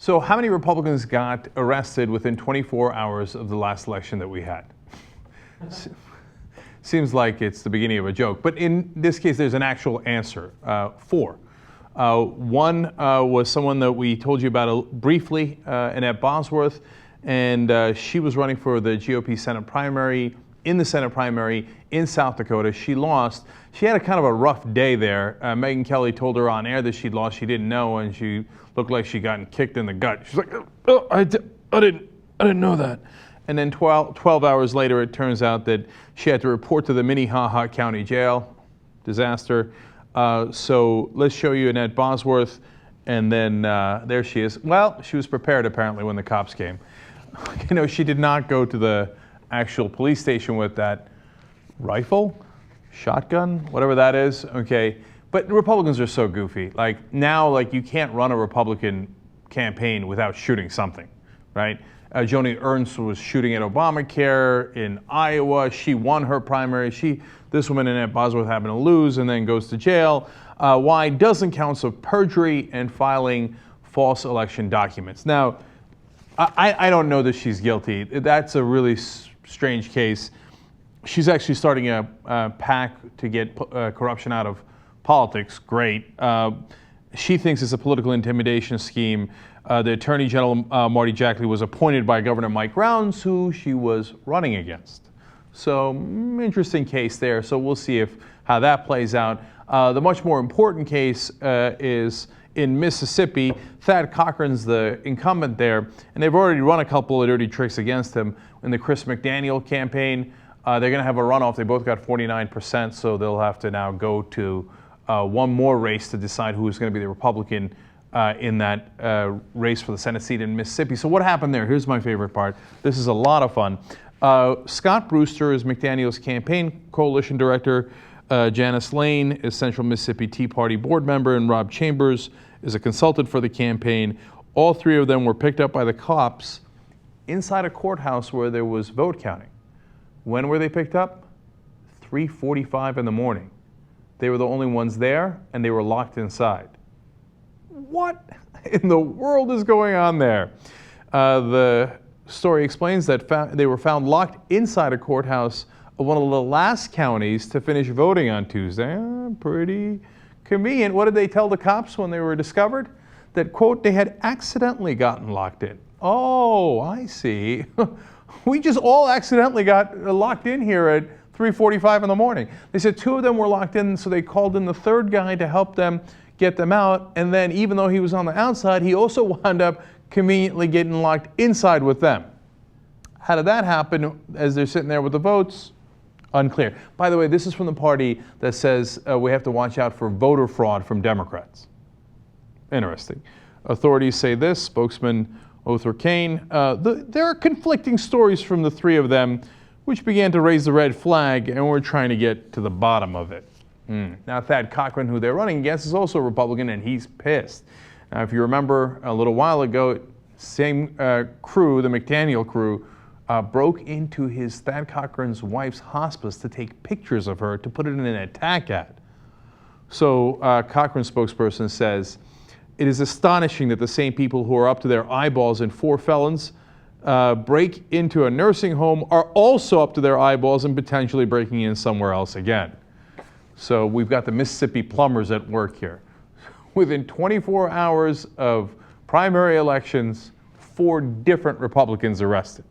So how many Republicans got arrested within 24 hours of the last election that we had? Seems like it's the beginning of a joke, but in this case, there's an actual answer. 4. One was someone that we told you about briefly, Annette Bosworth, and she was running for the GOP Senate primary, in the Senate primary in South Dakota. She lost. She had a kind of a rough day there. Megyn Kelly told her on air that she'd lost. She didn't know, and she looked like she'd gotten kicked in the gut. She's like, oh, I didn't know that. And then 12 hours later, it turns out that she had to report to the Minnehaha County Jail. Disaster. So let's show you Annette Bosworth, and then there she is. Well, she was prepared apparently when the cops came. You know, she did not go to the actual police station with that rifle, shotgun, whatever that is. Okay, but Republicans are so goofy. Like now, like you can't run a Republican campaign without shooting something, right? Joni Ernst was shooting at Obamacare in Iowa. She won her primary. This woman, Annette Bosworth, happened to lose and then goes to jail. Why? Dozen counts of perjury and filing false election documents. Now, I don't know that she's guilty. That's a really strange case. She's actually starting a PAC to get corruption out of politics. Great. She thinks it's a political intimidation scheme. The Attorney General, Marty Jackley, was appointed by Governor Mike Rounds, who she was running against. So, interesting case there. So we'll see how that plays out. The much more important case is in Mississippi. Thad Cochran's the incumbent there, and they've already run a couple of dirty tricks against him in the Chris McDaniel campaign. They're going to have a runoff. They both got 49%, so they'll have to now go to one more race to decide who is going to be the Republican in that race for the Senate seat in Mississippi. So what happened there? Here's my favorite part. This is a lot of fun. Scott Brewster is McDaniel's campaign coalition director. Janice Lane is Central Mississippi Tea Party board member, and Rob Chambers is a consultant for the campaign. All three of them were picked up by the cops inside a courthouse where there was vote counting. When were they picked up? 3:45 in the morning. They were the only ones there, and they were locked inside. What in the world is going on there? The story explains that they were found locked inside a courthouse of one of the last counties to finish voting on Tuesday. Pretty convenient. What did they tell the cops when they were discovered? That, quote, they had accidentally gotten locked in. Oh, I see. We just all accidentally got locked in here at 3:45 in the morning. They said 2 of them were locked in, so they called in the 3rd guy to help them get them out. And then even though he was on the outside, he also wound up conveniently getting locked inside with them. How did that happen as they're sitting there with the votes? Unclear. By the way, this is from the party that says we have to watch out for voter fraud from Democrats. Interesting. Authorities say this, spokesman Othar Kane. There are conflicting stories from the 3 of them, which began to raise the red flag, and we're trying to get to the bottom of it. Now, Thad Cochran, who they're running against, is also a Republican, and he's pissed. Now, if you remember a little while ago, same crew, the McDaniel crew, broke into Thad Cochran's wife's hospice to take pictures of her to put it in an attack ad. So Cochran's spokesperson says, it is astonishing that the same people who are up to their eyeballs in 4 felons break into a nursing home are also up to their eyeballs and potentially breaking in somewhere else again. So we've got the Mississippi plumbers at work here. Within 24 hours of primary elections, 4 different Republicans arrested.